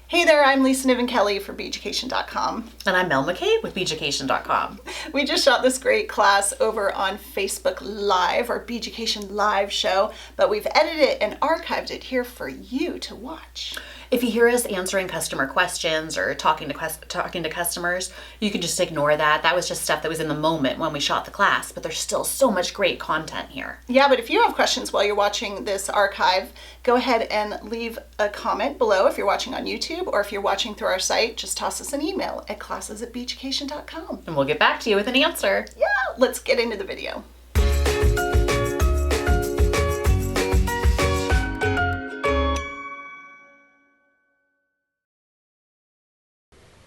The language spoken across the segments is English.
Hey there, I'm Lisa Niven Kelly for Beaducation.com. And I'm Mel McCabe with Beaducation.com. We just shot this great class over on Facebook Live, our Beaducation Live show, but we've edited it and archived it here for you to watch. If you hear us answering customer questions or talking to customers, you can just ignore that. That was just stuff that was in the moment when we shot the class, but there's still so much great content here. Yeah, but if you have questions while you're watching this archive, go ahead and leave a comment below if you're watching on YouTube, or if you're watching through our site, just toss us an email at classes@beaducation.com. And we'll get back to you with an answer. Yeah, let's get into the video.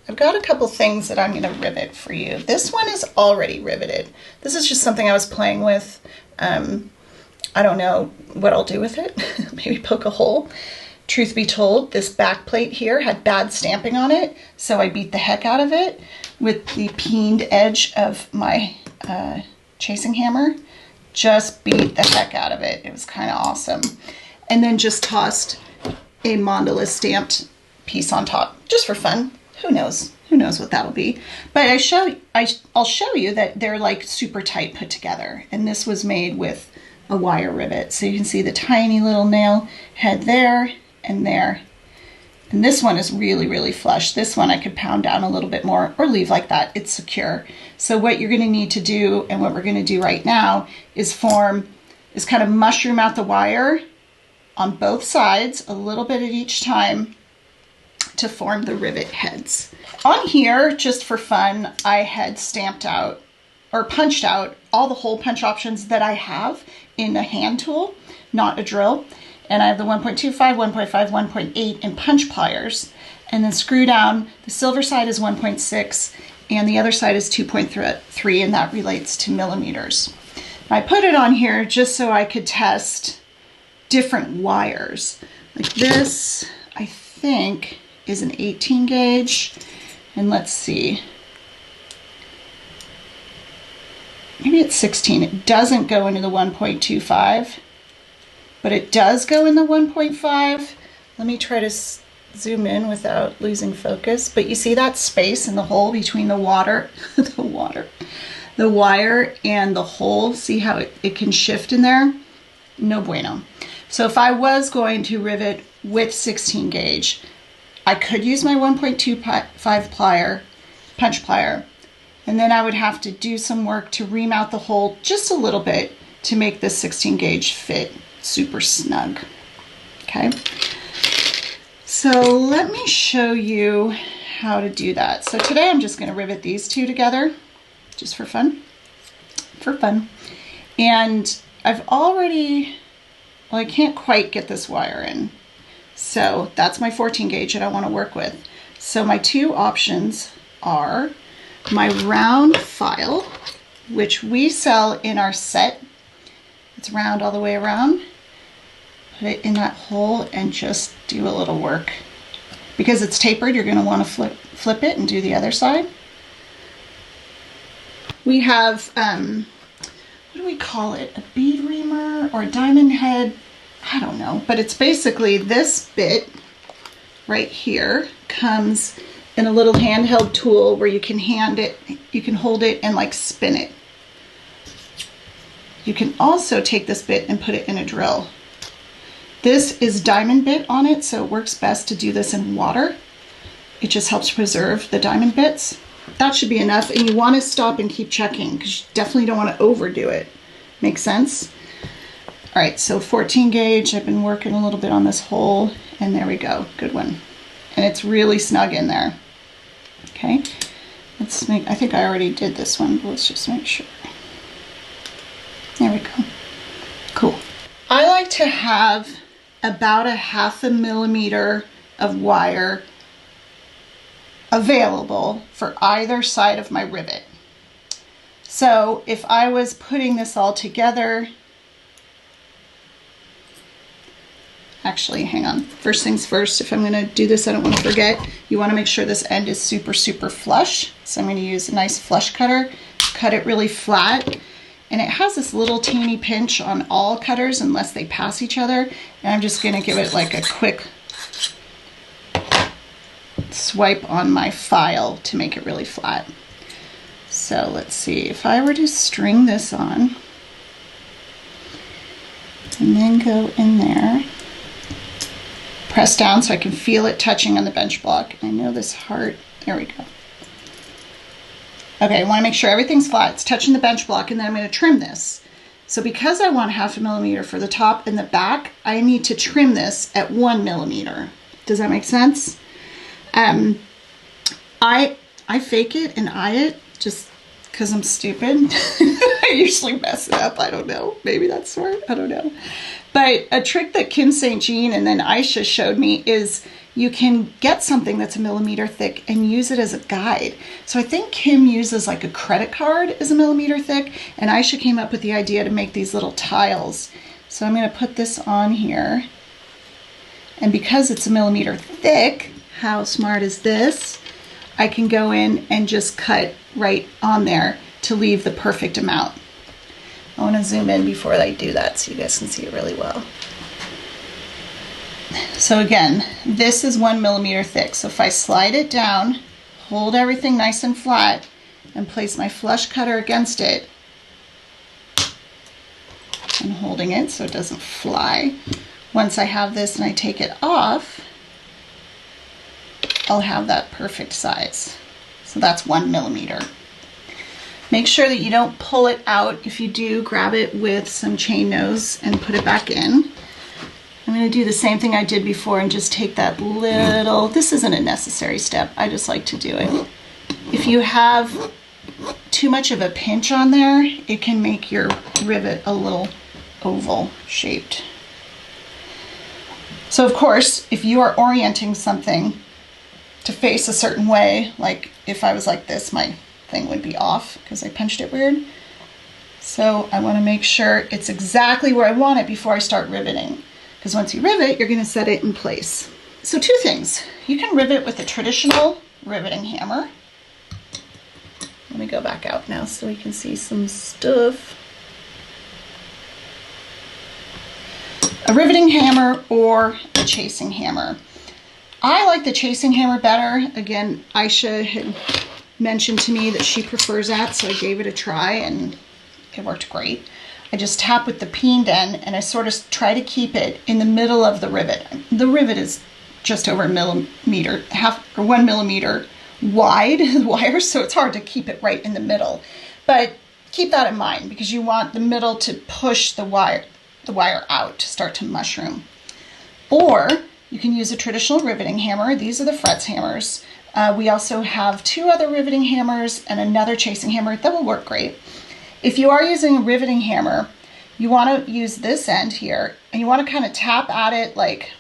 I've got a couple things that I'm going to rivet for you. This one is already riveted. This is just something I was playing with. I don't know what I'll do with it. Maybe poke a hole. Truth be told, this back plate here had bad stamping on it, so I beat the heck out of it with the peened edge of my chasing hammer. Just beat the heck out of it. It was kind of awesome. And then just tossed a mandala stamped piece on top, just for fun. Who knows? Who knows what that'll be? But I'll show you that they're like super tight put together. And this was made with a wire rivet. So you can see the tiny little nail head there and there. And this one is really, really flush. This one I could pound down a little bit more or leave like that. It's secure. So what you're going to need to do, and what we're going to do right now, is kind of mushroom out the wire on both sides, a little bit at each time, to form the rivet heads. On here, just for fun, I had stamped out or punched out all the hole punch options that I have in a hand tool, not a drill. And I have the 1.25, 1.5, 1.8 and punch pliers. And then screw down, the silver side is 1.6 and the other side is 2.3, and that relates to millimeters. I put it on here just so I could test different wires. Like this, I think, is an 18 gauge, and let's see, maybe it's 16. It doesn't go into the 1.25, but it does go in the 1.5. Let me try to zoom in without losing focus, but you see that space in the hole between the wire and the hole. See how it can shift in there? No bueno. So if I was going to rivet with 16 gauge, I could use my 1.25 punch plier, and then I would have to do some work to remount the hole just a little bit to make this 16 gauge fit super snug. Okay, so let me show you how to do that. So today I'm just going to rivet these two together just for fun. And I've already, well, I can't quite get this wire in. So that's my 14 gauge that I want to work with. So my two options are my round file, which we sell in our set. It's round all the way around. Put it in that hole and just do a little work. Because it's tapered, you're going to want to flip it and do the other side. We have, what do we call it? A bead reamer or a diamond head? I don't know, but it's basically this bit right here comes in a little handheld tool where you can hold it and like spin it. You can also take this bit and put it in a drill. This is diamond bit on it, so it works best to do this in water. It just helps preserve the diamond bits. That should be enough, and you want to stop and keep checking because you definitely don't want to overdo it. Make sense? All right, so 14 gauge, I've been working a little bit on this hole, and there we go, good one. And it's really snug in there. Okay, let's make, I think I already did this one, but let's just make sure. There we go, cool. I like to have about a 0.5 millimeter of wire available for either side of my rivet. So if I was putting this all together, actually, hang on. First things first, if I'm going to do this, I don't want to forget, you want to make sure this end is super, super flush. So I'm going to use a nice flush cutter, cut it really flat. And it has this little teeny pinch on all cutters unless they pass each other. And I'm just going to give it like a quick swipe on my file to make it really flat. So let's see, if I were to string this on and then go in there, press down so I can feel it touching on the bench block. I know this heart, there we go. Okay, I want to make sure everything's flat. It's touching the bench block, and then I'm going to trim this. So because I want 0.5 millimeter for the top and the back, I need to trim this at 1 millimeter. Does that make sense? I fake it and eye it just because I'm stupid. I usually mess it up. I don't know. Maybe that's smart. I don't know. But a trick that Kim St. Jean and then Aisha showed me is you can get something that's 1 millimeter thick and use it as a guide. So I think Kim uses like a credit card as 1 millimeter thick, and Aisha came up with the idea to make these little tiles. So I'm going to put this on here. And because it's 1 millimeter thick, how smart is this? I can go in and just cut right on there to leave the perfect amount. I want to zoom in before I do that so you guys can see it really well. So again, this is 1 millimeter thick. So if I slide it down, hold everything nice and flat, and place my flush cutter against it, I'm holding it so it doesn't fly. Once I have this and I take it off, I'll have that perfect size. So that's 1 millimeter. Make sure that you don't pull it out. If you do, grab it with some chain nose and put it back in. I'm going to do the same thing I did before and just take that little, this isn't a necessary step, I just like to do it. If you have too much of a pinch on there, it can make your rivet a little oval shaped. So of course, if you are orienting something to face a certain way, like if I was like this, my thing would be off because I pinched it weird. So I want to make sure it's exactly where I want it before I start riveting. Because once you rivet, you're going to set it in place. So two things. You can rivet with a traditional riveting hammer. Let me go back out now so we can see some stuff. A riveting hammer or a chasing hammer. I like the chasing hammer better. Again, Aisha had mentioned to me that she prefers that, so I gave it a try and it worked great. I just tap with the peened end and I sort of try to keep it in the middle of the rivet. The rivet is just over 1 millimeter, 1 millimeter wide wire, so it's hard to keep it right in the middle. But keep that in mind because you want the middle to push the wire out to start to mushroom. Or you can use a traditional riveting hammer. These are the frets hammers. We also have 2 other riveting hammers and another chasing hammer that will work great. If you are using a riveting hammer, you want to use this end here and you want to kind of tap at it like,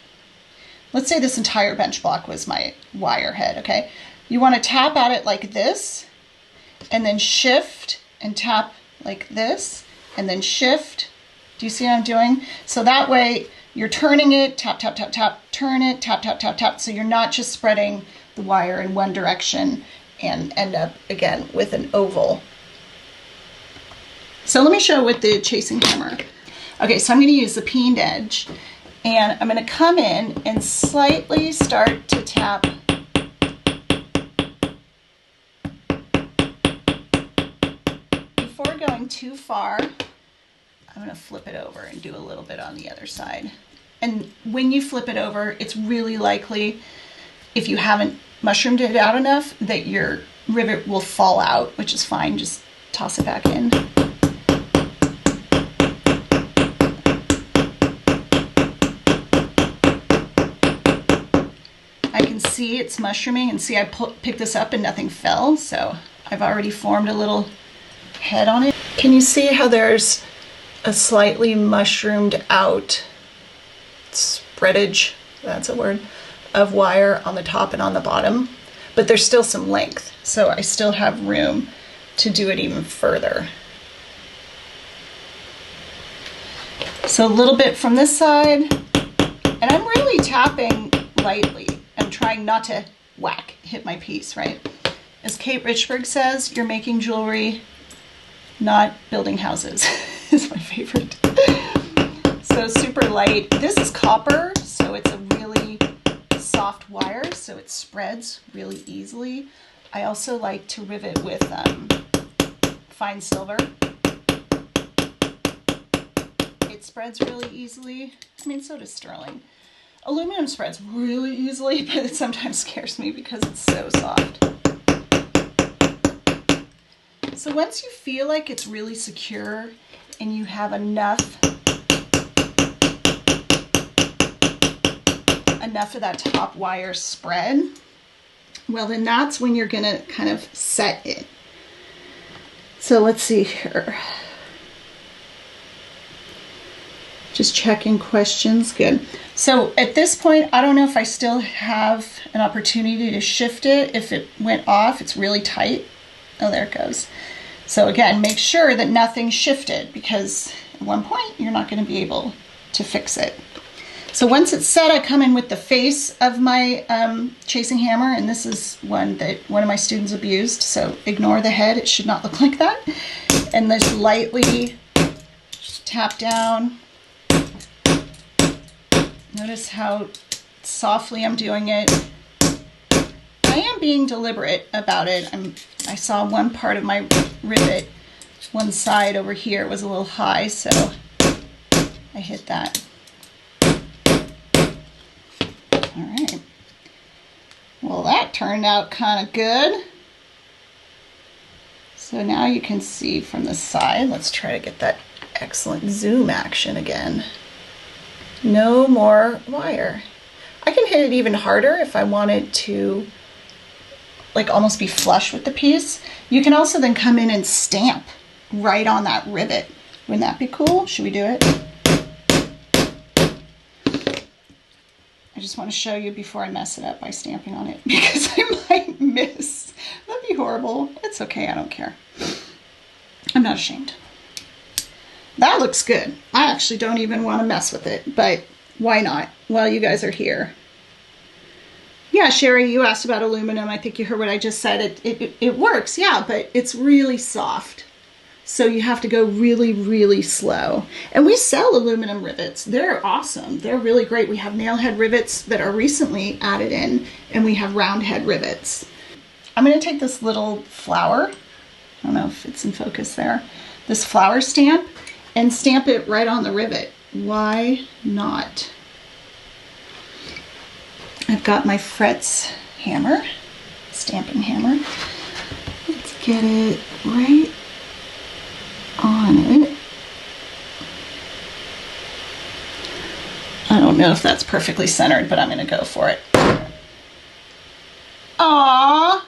let's say this entire bench block was my wire head, okay? You want to tap at it like this and then shift and tap like this and then shift. Do you see what I'm doing? So that way you're turning it, tap, tap, tap, tap, turn it, tap, tap, tap, tap. So you're not just spreading the wire in one direction and end up again with an oval. So let me show with the chasing hammer. Okay, so I'm going to use the peened edge and I'm going to come in and slightly start to tap before going too far. I'm going to flip it over and do a little bit on the other side. And when you flip it over, it's really likely, if you haven't mushroomed it out enough, that your rivet will fall out, which is fine. Just toss it back in. I can see it's mushrooming and see I picked this up and nothing fell. So I've already formed a little head on it. Can you see how there's a slightly mushroomed out spreadage, that's a word, of wire on the top and on the bottom, but there's still some length, so I still have room to do it even further. So a little bit from this side, and I'm really tapping lightly. I'm trying not to hit my piece, right? As Kate Richburg says, you're making jewelry, not building houses. Is my favorite. So super light. This is copper, so it's a really soft soft wire so it spreads really easily. I also like to rivet with fine silver. It spreads really easily. I mean, so does sterling. Aluminum spreads really easily, but it sometimes scares me because it's so soft. So once you feel like it's really secure and you have enough of that top wire spread, well, then that's when you're gonna kind of set it. So let's see here. Just checking questions, good. So at this point, I don't know if I still have an opportunity to shift it. If it went off, it's really tight. Oh, there it goes. So again, make sure that nothing shifted, because at one point you're not gonna be able to fix it. So once it's set, I come in with the face of my chasing hammer, and this is one that one of my students abused, so ignore the head, it should not look like that. And just lightly tap down. Notice how softly I'm doing it. I am being deliberate about it. I saw one part of my rivet, one side over here was a little high, so I hit that. All right. Well, that turned out kind of good. So now you can see from the side. Let's try to get that excellent zoom action again. No more wire. I can hit it even harder if I wanted to, like, almost be flush with the piece. You can also then come in and stamp right on that rivet. Wouldn't that be cool? Should we do it? I just want to show you before I mess it up by stamping on it, because I might miss. That'd be horrible. It's okay, I don't care. I'm not ashamed. That looks good. I actually don't even want to mess with it, but why not? While you guys are here. Yeah, Sherry, you asked about aluminum. I think you heard what I just said. It works, yeah, but it's really soft. So you have to go really, really slow. And we sell aluminum rivets. They're awesome. They're really great. We have nail head rivets that are recently added in, and we have round head rivets. I'm going to take this little flower, I don't know if it's in focus there, this flower stamp, and stamp it right on the rivet. Why not? I've got my frets hammer, stamping hammer. Let's get it right on it. I don't know if that's perfectly centered, but I'm going to go for it. Aww,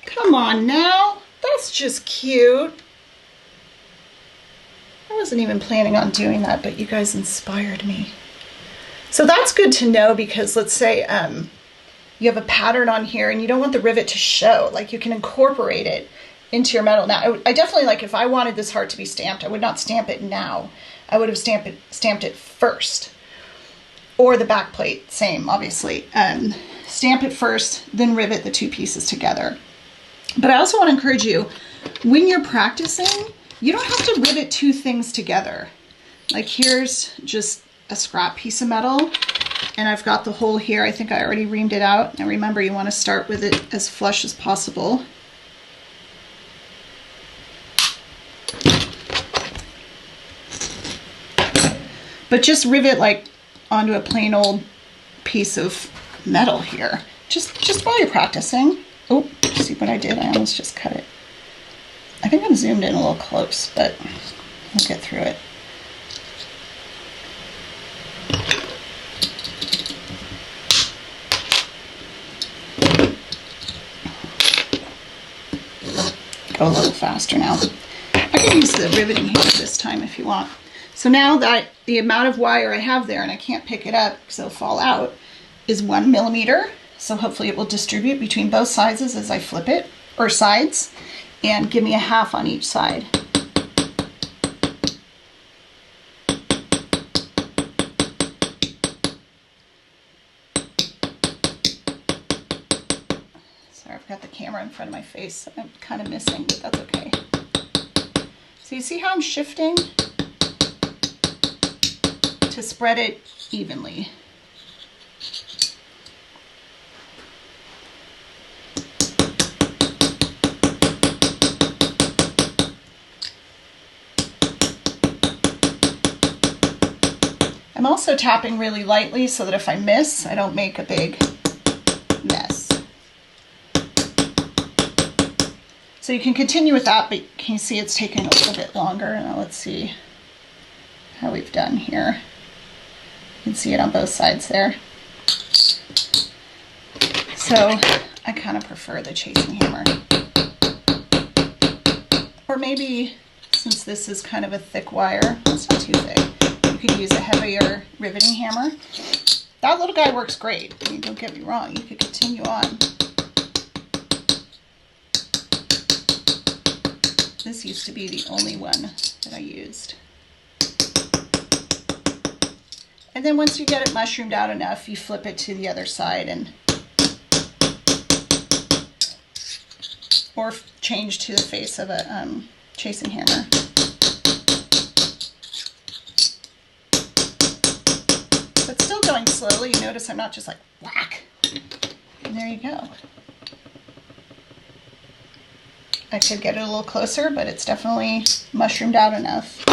come on now. That's just cute. I wasn't even planning on doing that, but you guys inspired me. So that's good to know, because let's say you have a pattern on here and you don't want the rivet to show. Like, you can incorporate it into your metal. Now, I definitely, like, if I wanted this heart to be stamped, I would not stamp it now. I would have stamped it first. Or the back plate, same, obviously. Stamp it first, then rivet the two pieces together. But I also want to encourage you, when you're practicing, you don't have to rivet two things together. Like, here's just a scrap piece of metal, and I've got the hole here. I think I already reamed it out. Now remember, you want to start with it as flush as possible. But just rivet like onto a plain old piece of metal here. Just while you're practicing. Oh, see what I did? I almost just cut it. I think I'm zoomed in a little close, but we'll get through it. Go a little faster now. I can use the riveting hammer this time if you want. So now that the amount of wire I have there, and I can't pick it up because it'll fall out, is 1 millimeter. So hopefully it will distribute between both sizes as I flip it, or sides, and give me a half on each side. Sorry, I've got the camera in front of my face, so I'm kind of missing, but that's okay. So you see how I'm shifting to spread it evenly. also tapping really lightly so that if I miss, I don't make a big mess. So you can continue with that, but can you see it's taking a little bit longer? Now let's see how we've done here. You can see it on both sides there. So I kind of prefer the chasing hammer. Or maybe, since this is kind of a thick wire, it's not too thick, you could use a heavier riveting hammer. That little guy works great. I mean, don't get me wrong, you could continue on. This used to be the only one that I used. And then once you get it mushroomed out enough, you flip it to the other side and or change to the face of a chasing hammer. But still going slowly. You notice I'm not just like whack. And there you go. I could get it a little closer, but it's definitely mushroomed out enough.